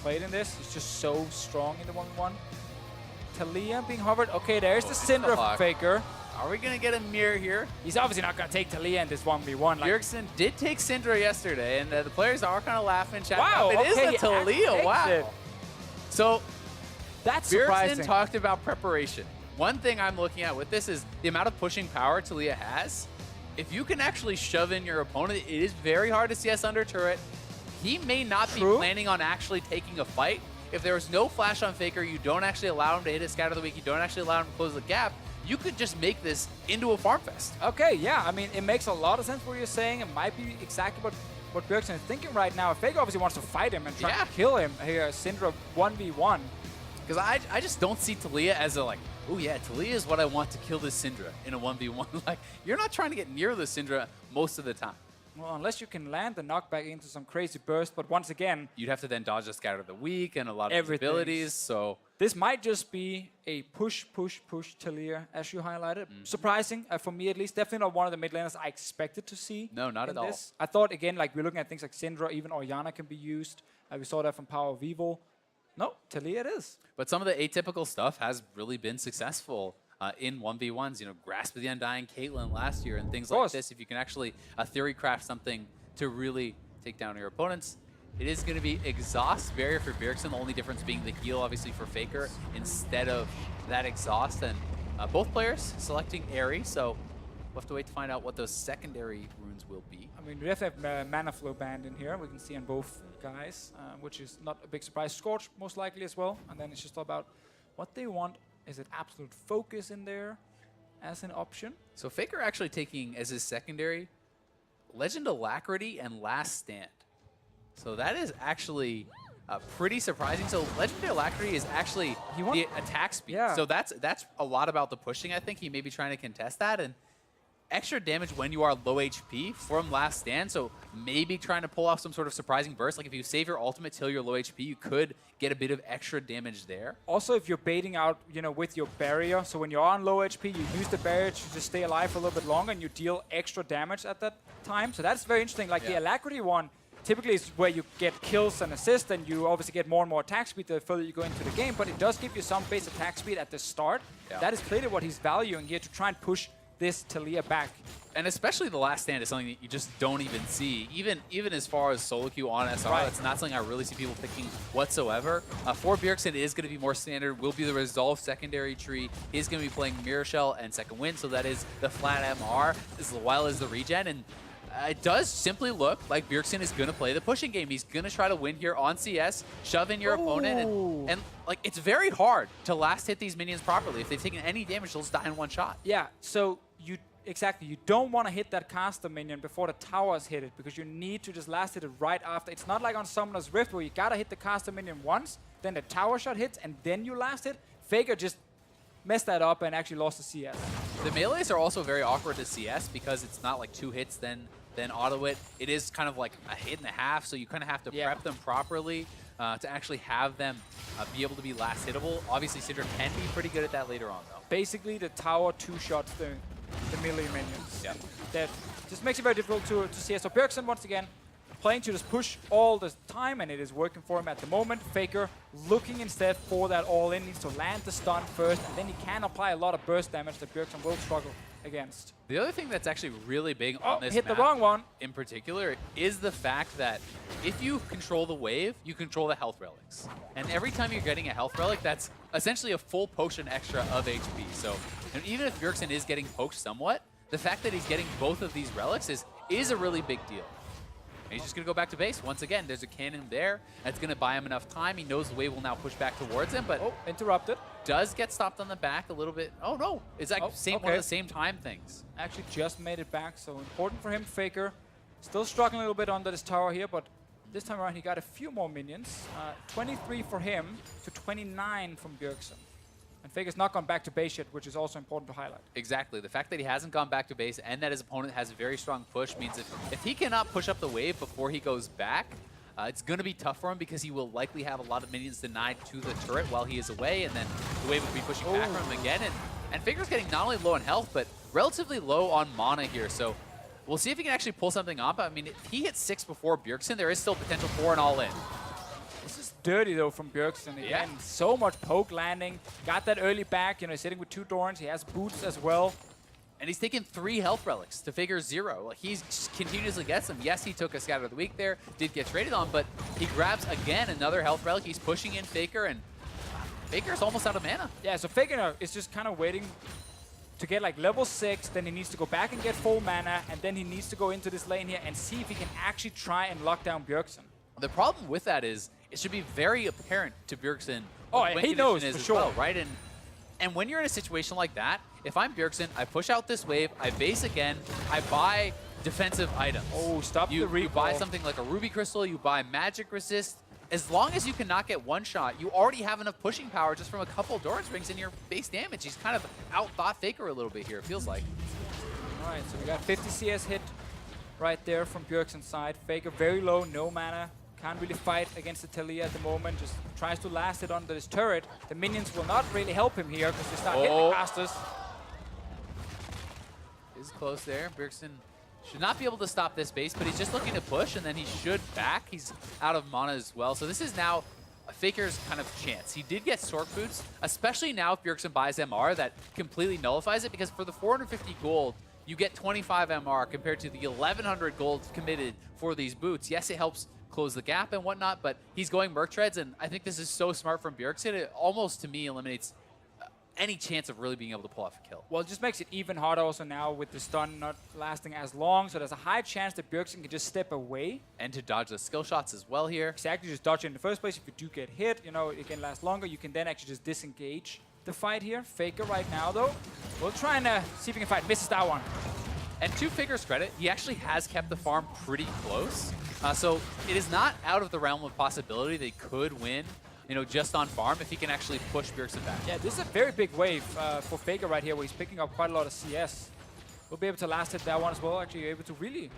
played in this. He's just so strong in the 1v1. Talia being hovered. Okay, there's the Syndra Faker. Are we going to get a mirror here? He's obviously not going to take Talia in this 1v1. Bjergsen did take Syndra yesterday, and the players are kind of laughing. Wow, it is a Talia. Wow. So that's Bjergsen surprising. talked about preparation. One thing I'm looking at with this is the amount of pushing power Talia has. If you can actually shove in your opponent, it is very hard to CS under turret. He may not be planning on actually taking a fight. If there was no flash on Faker, you don't actually allow him to hit a scatter of the week, you don't actually allow him to close the gap, you could just make this into a farm fest. Okay, yeah, I mean, it makes a lot of sense what you're saying. It might be exactly what Bjergsen is thinking right now. Faker obviously wants to fight him and try to kill him here, Syndra 1v1. Because I just don't see Talia as a like, oh yeah, Talia is what I want to kill this Syndra in a 1v1. Like, you're not trying to get near the Syndra most of the time. Well, unless you can land the knockback into some crazy burst, but once again... You'd have to then dodge the scatter of the week and a lot of abilities, so... This might just be a push Talia, as you highlighted. Surprising, for me at least. Definitely not one of the mid laners I expected to see. No, not at all. I thought, again, like we're looking at things like Syndra, even Orianna can be used. We saw that from Power of Evil. No, Talia it is. But some of the atypical stuff has really been successful in 1v1s. You know, Grasp of the Undying, Caitlyn last year, and things like this. If you can actually theory craft something to really take down your opponents, it is going to be exhaust barrier for Bjergsen. The only difference being the heal, obviously, for Faker instead of that exhaust. And both players selecting Airy, so we'll have to wait to find out what those secondary runes will be. I mean, we have to have Mana Flow banned in here. We can see on both guys, which is not a big surprise. Scorch, most likely, as well. And then it's just all about what they want. Is it Absolute Focus in there as an option? So Faker actually taking as his secondary Legend Alacrity and Last Stand. So that is actually pretty surprising. So Legendary Alacrity is actually the attack speed. Yeah. So that's a lot about the pushing, I think. He may be trying to contest that. And extra damage when you are low HP from Last Stand. So maybe trying to pull off some sort of surprising burst. Like if you save your ultimate till you're low HP, you could get a bit of extra damage there. Also, if you're baiting out, you know, with your barrier. So when you're on low HP, you use the barrier to just stay alive for a little bit longer and you deal extra damage at that time. So that's very interesting. Like the Alacrity one, typically is where you get kills and assists, and you obviously get more and more attack speed the further you go into the game, but it does give you some base attack speed at the start. That is clearly what he's valuing here to try and push this Talia back. And especially the Last Stand is something that you just don't even see. Even as far as solo queue on SR, that's not something I really see people picking whatsoever. For Bjergsen, it is going to be more standard, will be the Resolve secondary tree. He's going to be playing Mirror Shell and Second Wind, so that is the flat MR, as well as the regen. And it does simply look like Bjergsen is going to play the pushing game. He's going to try to win here on CS, shove in your opponent, and like it's very hard to last hit these minions properly. If they've taken any damage, they'll just die in one shot. Yeah, so you don't want to hit that caster minion before the towers hit it, because you need to just last hit it right after. It's not like on Summoner's Rift where you got to hit the caster minion once, then the tower shot hits, and then you last hit. Faker just messed that up and actually lost the CS. The melees are also very awkward to CS because it's not like 2 hits then auto it. It is kind of like a hit and a half, so you kind of have to prep them properly to actually have them be able to be last hittable. Obviously, Syndra can be pretty good at that later on, though. Basically, the tower 2-shots the melee minions. That just makes it very difficult to CS. So Bjergsen, once again, playing to just push all the time, and it is working for him at the moment. Faker looking instead for that all-in, needs to land the stun first, and then he can apply a lot of burst damage that Bjergsen will struggle against. The other thing that's actually really big on this hit map the wrong one in particular is the fact that if you control the wave, you control the health relics. And every time you're getting a health relic, that's essentially a full potion extra of HP. So and even if Bjergsen is getting poked somewhat, the fact that he's getting both of these relics is a really big deal. And he's just going to go back to base. Once again, there's a cannon there. That's going to buy him enough time. He knows the wave will now push back towards him, but interrupted. Does get stopped on the back a little bit. Oh, no. It's like one of the same time things. Actually just made it back, so important for him. Faker still struggling a little bit under this tower here, but this time around he got a few more minions. 23 for him to 29 from Bjergsen. And Faker's not gone back to base yet, which is also important to highlight. Exactly. The fact that he hasn't gone back to base and that his opponent has a very strong push means if he cannot push up the wave before he goes back, it's going to be tough for him because he will likely have a lot of minions denied to the turret while he is away, and then the wave will be pushing back from him again. And Faker's getting not only low on health, but relatively low on mana here. So we'll see if he can actually pull something off. I mean, if he hits 6 before Bjergsen, there is still potential for an all-in. dirty though from Bjergsen. Again, so much poke landing. Got that early back, you know, sitting with 2 Dorns. He has boots as well. And he's taken 3 health relics to Faker 0. Like, he continuously gets them. Yes, he took a Scatter of the Week there, did get traded on, but he grabs, again, another health relic. He's pushing in Faker, and Faker's almost out of mana. Yeah, so Faker is just kind of waiting to get like level 6, then he needs to go back and get full mana, and then he needs to go into this lane here and see if he can actually try and lock down Bjergsen. The problem with that is, it should be very apparent to Bjergsen. Oh, he knows for sure. Well, right? And when you're in a situation like that, if I'm Bjergsen, I push out this wave, I base again, I buy defensive items. Oh, stop the recall. You buy something like a Ruby Crystal, you buy Magic Resist. As long as you cannot get one shot, you already have enough pushing power just from a couple Doran Springs in your base damage. He's kind of out-thought Faker a little bit here, it feels like. All right, so we got 50 CS hit right there from Bjergsen's side. Faker very low, no mana. Can't really fight against the Talia at the moment. Just tries to last it under this turret. The minions will not really help him here because they start hitting the casters. Is close there. Bjergsen should not be able to stop this base, but he's just looking to push, and then he should back. He's out of mana as well. So this is now a Faker's kind of chance. He did get Sork Boots, especially now if Bjergsen buys MR, that completely nullifies it, because for the 450 gold, you get 25 MR compared to the 1,100 gold committed for these boots. Yes, it helps close the gap and whatnot, but he's going Merc Treads, and I think this is so smart from Bjergsen. It almost, to me, eliminates any chance of really being able to pull off a kill. Well, it just makes it even harder also now with the stun not lasting as long, so there's a high chance that Bjergsen can just step away. And to dodge the skill shots as well here. Exactly, just dodge it in the first place. If you do get hit, you know, it can last longer. You can then actually just disengage the fight here. Faker right now, though, we'll try and see if he can fight. Misses that one. And to Faker's credit, he actually has kept the farm pretty close. So it is not out of the realm of possibility they could win, you know, just on farm if he can actually push Bjergsen back. Yeah, this is a very big wave for Faker right here, where he's picking up quite a lot of CS. We'll be able to last hit that one as well. Actually, able to really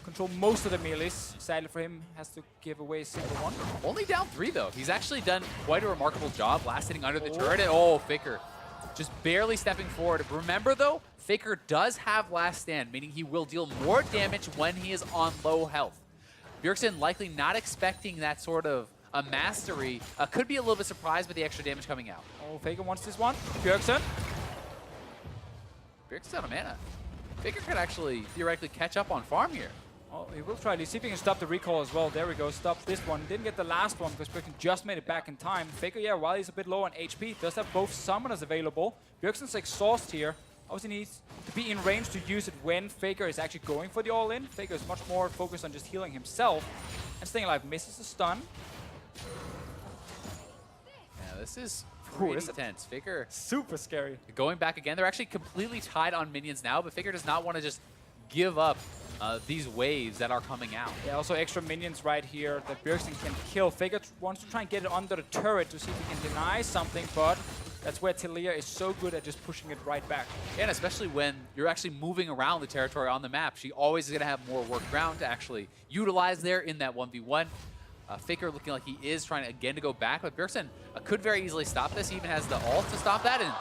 control most of the melees. Sadly for him, has to give away a single one. Only down 3 though. He's actually done quite a remarkable job last hitting under the turret. And, Faker just barely stepping forward. Remember though, Faker does have last stand, meaning he will deal more damage when he is on low health. Bjergsen likely not expecting that sort of a mastery. Could be a little bit surprised by the extra damage coming out. Oh, Faker wants this one. Bjergsen's out of mana. Faker could actually theoretically catch up on farm here. Oh, he will try. Let's see if he can stop the recall as well. There we go. Stop this one. Didn't get the last one because Bjergsen just made it back in time. Faker, yeah, while he's a bit low on HP, does have both summoners available. Bjergsen's exhaust here. Obviously needs to be in range to use it when Faker is actually going for the all-in. Faker is much more focused on just healing himself and staying alive. Misses the stun. Yeah, this is pretty tense. Faker super scary. Going back again. They're actually completely tied on minions now, but Faker does not want to just give up these waves that are coming out. Yeah, also extra minions right here that Bjergsen can kill. Faker wants to try and get it under the turret to see if he can deny something, but that's where Talia is so good at just pushing it right back. Yeah, and especially when you're actually moving around the territory on the map, she always is going to have more work ground to actually utilize there in that 1v1. Faker looking like he is trying again to go back, but Bjergsen could very easily stop this. He even has the ult to stop that, and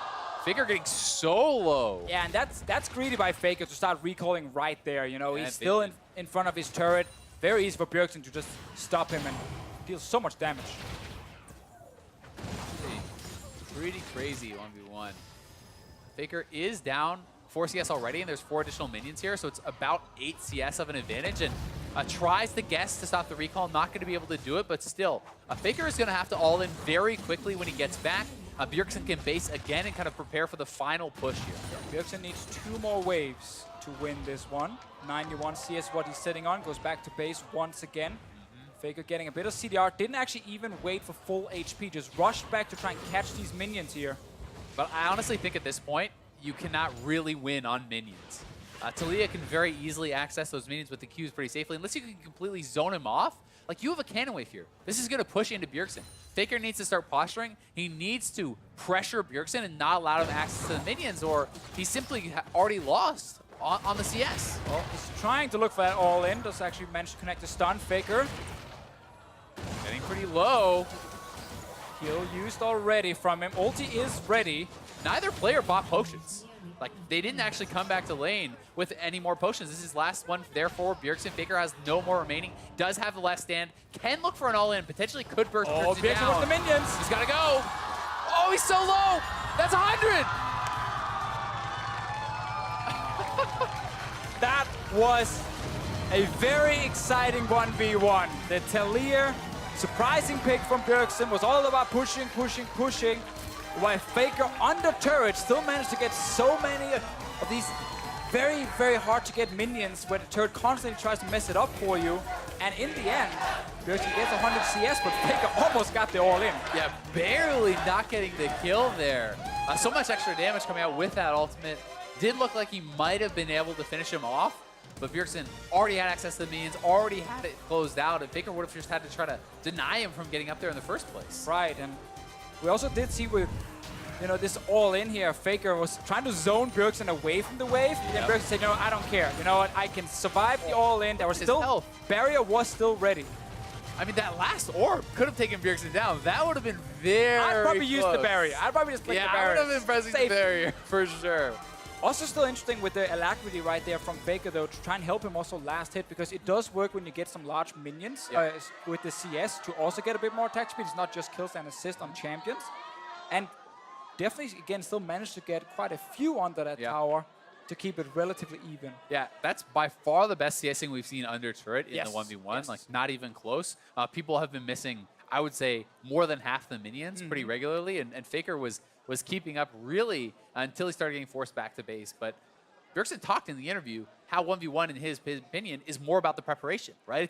Faker getting so low. Yeah, and that's greedy by Faker to start recalling right there. You know, he's still in front of his turret. Very easy for Bjergsen to just stop him and deal so much damage. Pretty crazy 1v1. Faker is down 4 CS already, and there's 4 additional minions here, so it's about 8 CS of an advantage, and tries to guess to stop the recall. Not going to be able to do it, but still, Faker is going to have to all in very quickly when he gets back. Bjergsen can base again and kind of prepare for the final push here. Yeah, Bjergsen needs 2 more waves to win this one. 91 CS what he's sitting on, goes back to base once again. Faker getting a bit of CDR, didn't actually even wait for full HP, just rushed back to try and catch these minions here. But I honestly think at this point, you cannot really win on minions. Talia can very easily access those minions with the Qs pretty safely, unless you can completely zone him off. Like, you have a cannon wave here. This is going to push into Bjergsen. Faker needs to start posturing. He needs to pressure Bjergsen and not allow him access to the minions, or he's simply already lost on the CS. Well, he's trying to look for that all-in. Does actually manage to connect the stun. Faker getting pretty low. Kill used already from him. Ulti is ready. Neither player bought potions. Like, they didn't actually come back to lane with any more potions. This is last one there for Bjergsen. Faker has no more remaining. Does have the last stand. Can look for an all-in. Potentially could burst Bjergsen Bjergsen down. with the minions. He's got to go. Oh, he's so low. That's 100. That was a very exciting 1v1. The Talir surprising pick from Bjergsen was all about pushing, pushing, pushing. While Faker under turret still managed to get so many of these very, very hard to get minions where the turret constantly tries to mess it up for you. And in the end, Bjergsen gets 100 CS, but Faker almost got the all-in. Yeah, barely not getting the kill there. So much extra damage coming out with that ultimate. Did look like he might have been able to finish him off, but Bjergsen already had access to the minions, already had it closed out, and Faker would have just had to try to deny him from getting up there in the first place. Right, and we also did see with, this all-in here, Faker was trying to zone Bjergsen away from the wave, and Bjergsen said, I don't care. You know what, I can survive the all-in. There was still, barrier was still ready. I mean, that last orb could have taken Bjergsen down. That would have been very I'd probably use the close. barrier. I'd probably just click the barrier. Yeah, I would have been pressing the barrier, for sure. Also still interesting with the alacrity right there from Faker, though, to try and help him also last hit, because it does work when you get some large minions with the CS to also get a bit more attack speed. It's not just kills and assist on champions. And definitely, again, still managed to get quite a few under that tower to keep it relatively even. Yeah, that's by far the best CSing we've seen under turret in the 1v1. Like, not even close. People have been missing, I would say, more than half the minions pretty regularly, and Faker was keeping up really until he started getting forced back to base. But Bjergsen talked in the interview how 1v1, in his opinion, is more about the preparation, right?